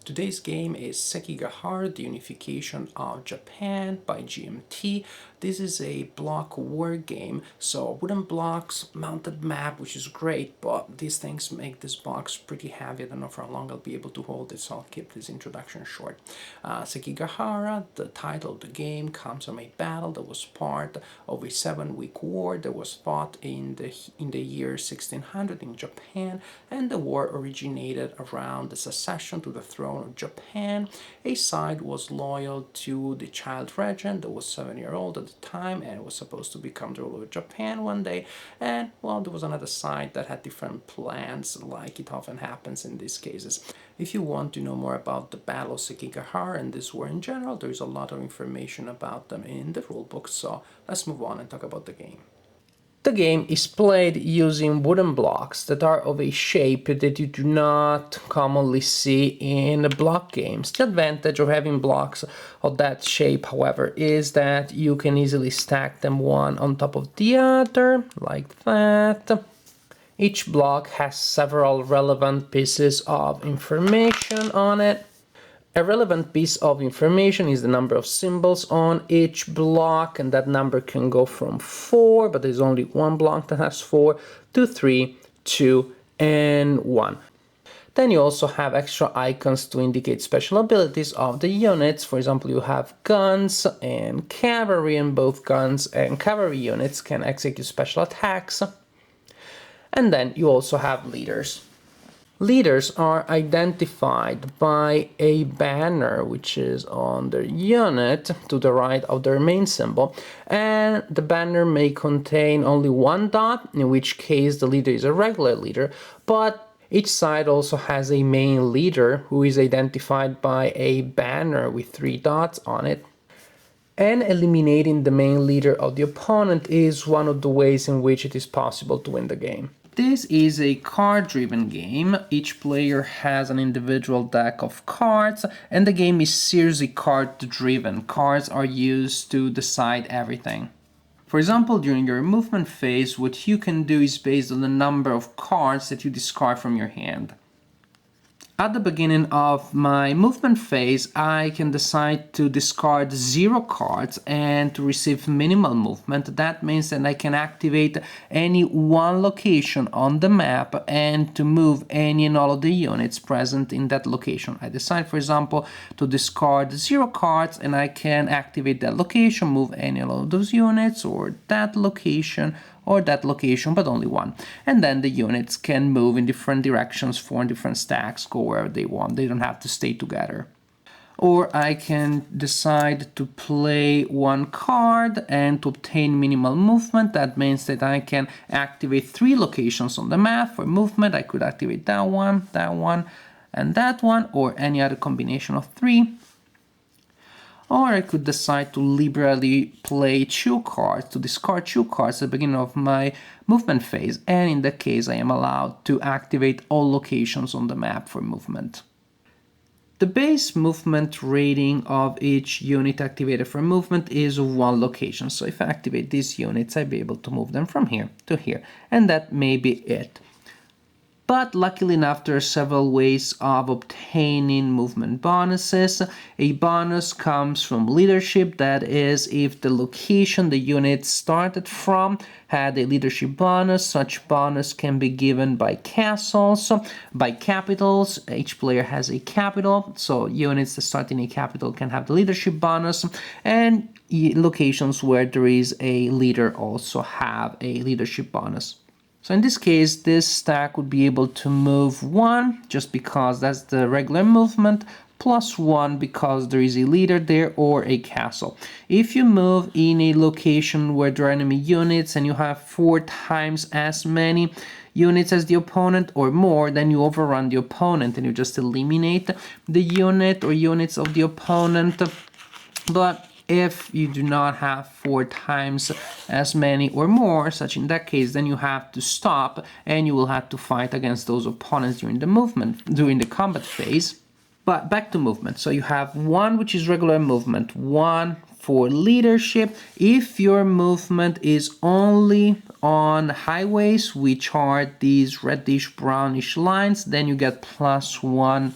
Today's game is Sekigahara, the Unification of Japan by GMT. This is a block war game, so wooden blocks, mounted map, which is great, but these things make this box pretty heavy. I don't know for how long I'll be able to hold it, so I'll keep this introduction short. Sekigahara, the title of the game, comes from a battle that was part of a 7-week war that was fought in the year 1600 in Japan, and the war originated around the succession to the throne of Japan. A side was loyal to the child regent that was 7-year-old at the time and was supposed to become the ruler of Japan one day, and well, there was another side that had different plans, like it often happens in these cases. If you want to know more about the Battle of Sekigahara and this war in general, there's a lot of information about them in the rulebook, so let's move on and talk about the game. The game is played using wooden blocks that are of a shape that you do not commonly see in block games. The advantage of having blocks of that shape, however, is that you can easily stack them one on top of the other, like that. Each block has several relevant pieces of information on it. A relevant piece of information is the number of symbols on each block, and that number can go from 4, but there's only one block that has 4, to 3, 2, and 1. Then you also have extra icons to indicate special abilities of the units. For example, you have guns and cavalry, and both guns and cavalry units can execute special attacks. And then you also have leaders. Leaders are identified by a banner which is on their unit to the right of their main symbol, and the banner may contain only one dot, in which case the leader is a regular leader, but each side also has a main leader who is identified by a banner with 3 dots on it. And eliminating the main leader of the opponent is one of the ways in which it is possible to win the game. This is a card-driven game. Each player has an individual deck of cards, and the game is seriously card-driven. Cards are used to decide everything. For example, during your movement phase, what you can do is based on the number of cards that you discard from your hand. At the beginning of my movement phase, I can decide to discard 0 cards and to receive minimal movement. That means that I can activate any one location on the map and to move any and all of the units present in that location. I decide, for example, to discard 0 cards, and I can activate that location, move any of those units, or that location, but only one. And then the units can move in different directions, form different stacks, go wherever they want. They don't have to stay together. Or I can decide to play one card and to obtain minimal movement. That means that I can activate 3 locations on the map for movement. I could activate that one, and that one, or any other combination of 3. Or I could decide to liberally play 2 cards, to discard 2 cards at the beginning of my movement phase, and in that case I am allowed to activate all locations on the map for movement. The base movement rating of each unit activated for movement is of 1 location, so if I activate these units I'll be able to move them from here to here, and that may be it. But luckily enough, there are several ways of obtaining movement bonuses. A bonus comes from leadership, that is, if the location the unit started from had a leadership bonus. Such bonus can be given by castles, by capitals. Each player has a capital, so units that start in a capital can have the leadership bonus, and locations where there is a leader also have a leadership bonus. So in this case, this stack would be able to move 1, just because that's the regular movement, plus 1 because there is a leader there or a castle. If you move in a location where there are enemy units and you have 4 times as many units as the opponent or more, then you overrun the opponent and you just eliminate the unit or units of the opponent. But if you do not have 4 times as many or more, such in that case, then you have to stop and you will have to fight against those opponents during the combat phase. But back to movement. So you have 1 which is regular movement, 1 for leadership. If your movement is only on highways, which are these reddish brownish lines, then you get +1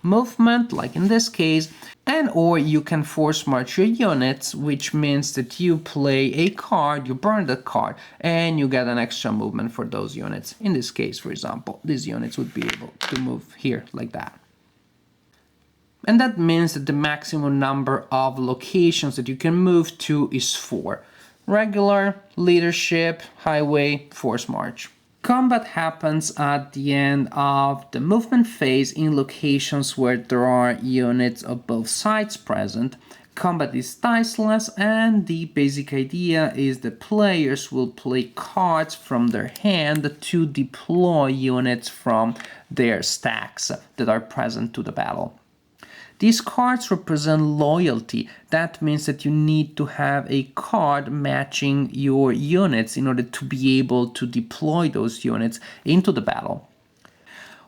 movement, like in this case, and or you can force march your units, which means that you play a card, you burn that card, and you get an extra movement for those units. In this case, for example, these units would be able to move here like that. And that means that the maximum number of locations that you can move to is 4. Regular, leadership, highway, force march. Combat happens at the end of the movement phase in locations where there are units of both sides present. Combat is diceless, and the basic idea is that players will play cards from their hand to deploy units from their stacks that are present to the battle. These cards represent loyalty. That means that you need to have a card matching your units in order to be able to deploy those units into the battle.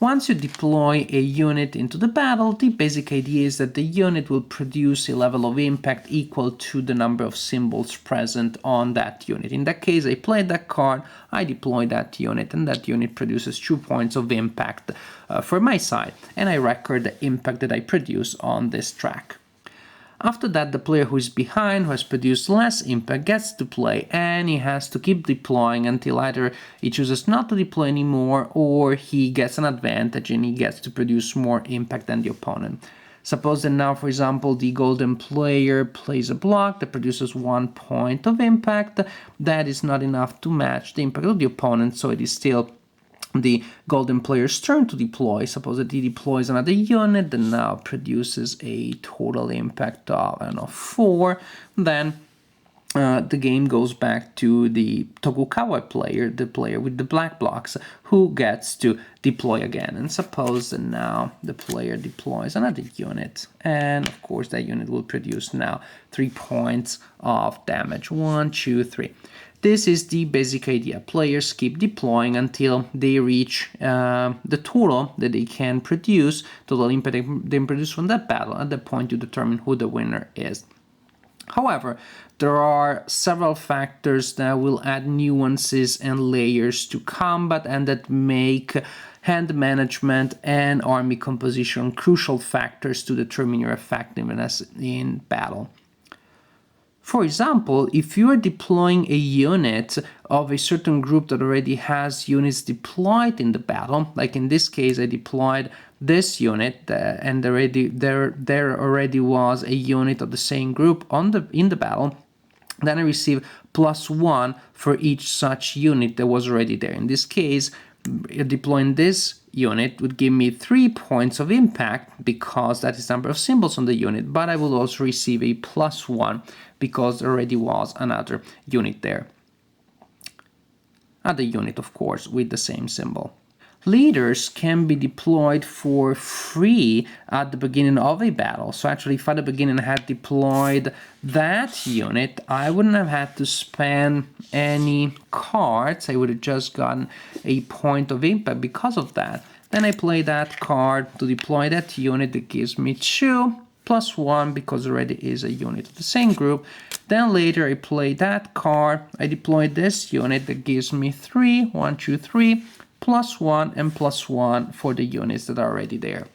Once you deploy a unit into the battle, the basic idea is that the unit will produce a level of impact equal to the number of symbols present on that unit. In that case, I played that card, I deploy that unit, and that unit produces 2 points of impact for my side, and I record the impact that I produce on this track. After that, the player who is behind, who has produced less impact, gets to play, and he has to keep deploying until either he chooses not to deploy anymore or he gets an advantage and he gets to produce more impact than the opponent. Suppose that now, for example, the golden player plays a block that produces 1 point of impact. That is not enough to match the impact of the opponent, so it is still the golden player's turn to deploy. Suppose that he deploys another unit that now produces a total impact of, I don't know, 4. Then the game goes back to the Tokugawa player, the player with the black blocks, who gets to deploy again. And suppose that now the player deploys another unit, and of course that unit will produce now 3 points of damage. 1, 2, 3. This is the basic idea. Players keep deploying until they reach the total that they can produce, total impact they produce from that battle. At that point, you determine who the winner is. However, there are several factors that will add nuances and layers to combat and that make hand management and army composition crucial factors to determine your effectiveness in battle. For example, if you are deploying a unit of a certain group that already has units deployed in the battle, like in this case I deployed this unit and there already was a unit of the same group in the battle, then I receive +1 for each such unit that was already there. In this case, deploying this unit would give me 3 points of impact because that is the number of symbols on the unit, but I will also receive a +1 because there already was another unit there. Another unit, of course, with the same symbol. Leaders can be deployed for free at the beginning of a battle. So actually, if at the beginning I had deployed that unit, I wouldn't have had to spend any cards. I would have just gotten a point of impact because of that. Then I play that card to deploy that unit that gives me 2 +1 because already is a unit of the same group. Then later I play that card, I deploy this unit that gives me 3, 1, 2, 3, +1 and +1 for the units that are already there.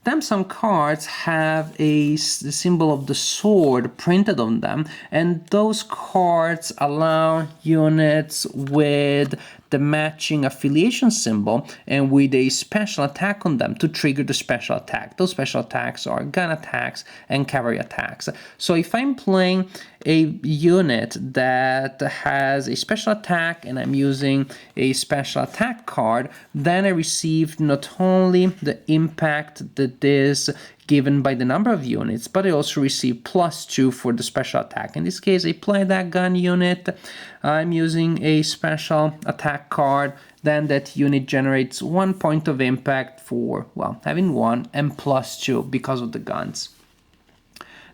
Then some cards have the symbol of the sword printed on them, and those cards allow units with the matching affiliation symbol and with a special attack on them to trigger the special attack. Those special attacks are gun attacks and cavalry attacks. So if I'm playing a unit that has a special attack and I'm using a special attack card, then I receive not only the impact that is given by the number of units, but I also receive +2 for the special attack. In this case, I play that gun unit, I'm using a special attack card, then that unit generates 1 point of impact for, well, having 1 and +2 because of the guns.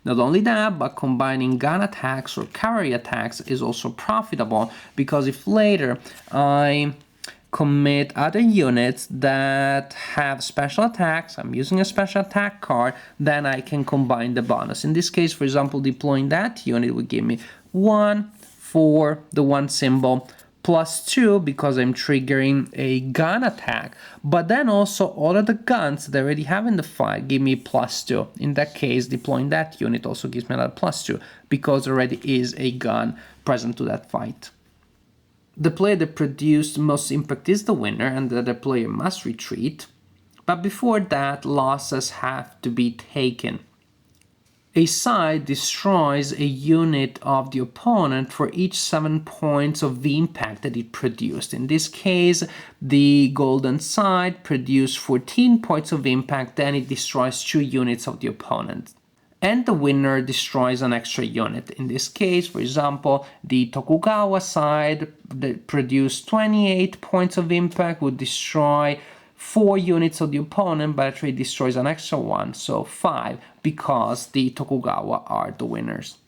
Not only that, but combining gun attacks or cavalry attacks is also profitable because if later I commit other units that have special attacks, I'm using a special attack card, then I can combine the bonus. In this case, for example, deploying that unit would give me 1 for the 1 symbol +2 because I'm triggering a gun attack, but then also all of the guns that I already have in the fight give me +2. In that case, deploying that unit also gives me another +2 because there already is a gun present to that fight. The player that produced most impact is the winner, and the other player must retreat. But before that, losses have to be taken. A side destroys a unit of the opponent for each 7 points of the impact that it produced. In this case, the golden side produced 14 points of impact, then it destroys 2 units of the opponent. And the winner destroys an extra unit. In this case, for example, the Tokugawa side that produced 28 points of impact would destroy 4 units of the opponent, but actually destroys an extra one, so 5, because the Tokugawa are the winners.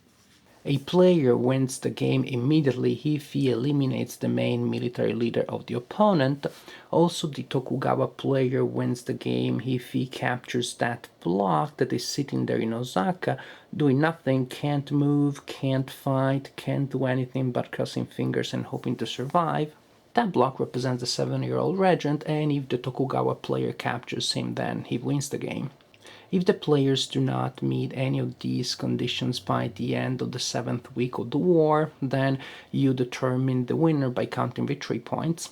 A player wins the game immediately if he eliminates the main military leader of the opponent. Also, the Tokugawa player wins the game if he captures that block that is sitting there in Osaka, doing nothing, can't move, can't fight, can't do anything but crossing fingers and hoping to survive. That block represents the 7-year-old regent, and if the Tokugawa player captures him, then he wins the game. If the players do not meet any of these conditions by the end of the 7th week of the war, then you determine the winner by counting victory points.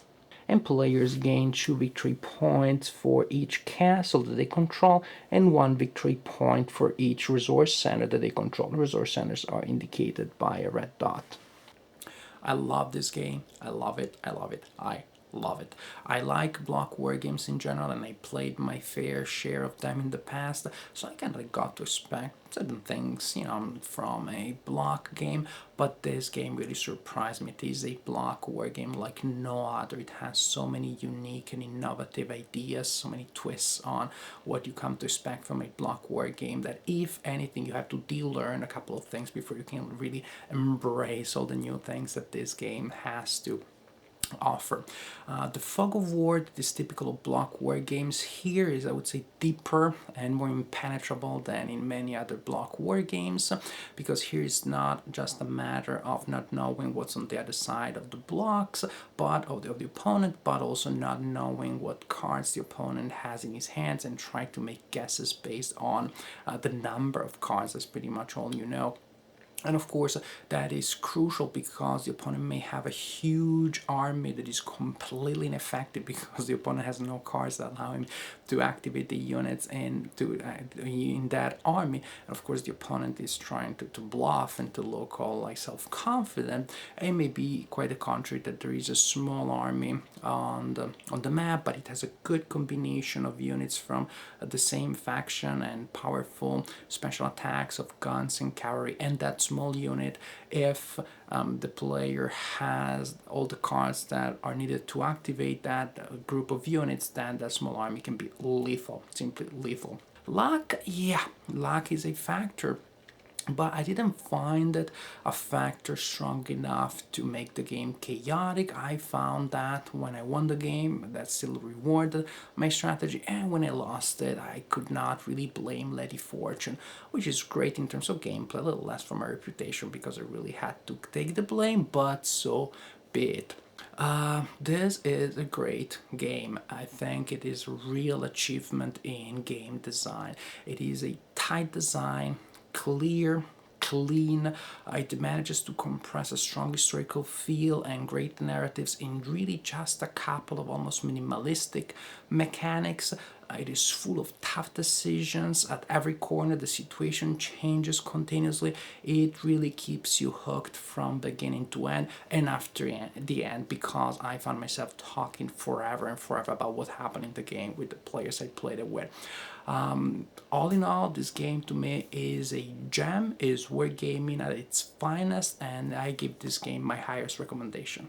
And players gain 2 victory points for each castle that they control and 1 victory point for each resource center that they control. Resource centers are indicated by a red dot. I love this game. I love it. I love it. I love it. I like block war games in general, and I played my fair share of them in the past, so I kind of got to expect certain things, from a block game, but this game really surprised me. It is a block war game like no other. It has so many unique and innovative ideas, so many twists on what you come to expect from a block war game, that if anything, you have to de-learn a couple of things before you can really embrace all the new things that this game has to offer. The fog of war that is typical of block war games here is, I would say, deeper and more impenetrable than in many other block war games, because here it's not just a matter of not knowing what's on the other side of the blocks, but of the opponent, but also not knowing what cards the opponent has in his hands and try to make guesses based on the number of cards. That's pretty much all you know. And of course, that is crucial because the opponent may have a huge army that is completely ineffective because the opponent has no cards that allow him to activate the units in that army. And of course, the opponent is trying to bluff and to look all like self-confident. It may be quite the contrary, that there is a small army on the map, but it has a good combination of units from the same faction and powerful special attacks of guns and cavalry, and that small unit, if the player has all the cards that are needed to activate that group of units, then that small army can be lethal, simply lethal. Luck, yeah, luck is a factor, but I didn't find it a factor strong enough to make the game chaotic. I found that when I won the game, that still rewarded my strategy, and when I lost it, I could not really blame Lady Fortune, which is great in terms of gameplay, a little less for my reputation because I really had to take the blame, but so be it. This is a great game. I think it is a real achievement in game design. It is a tight design, clear, clean. It manages to compress a strong historical feel and great narratives in really just a couple of almost minimalistic mechanics. It is full of tough decisions. At every corner, the situation changes continuously. It really keeps you hooked from beginning to end and after the end, because I found myself talking forever and forever about what happened in the game with the players I played it with. All in all, this game to me is a gem, is wargaming at its finest, and I give this game my highest recommendation.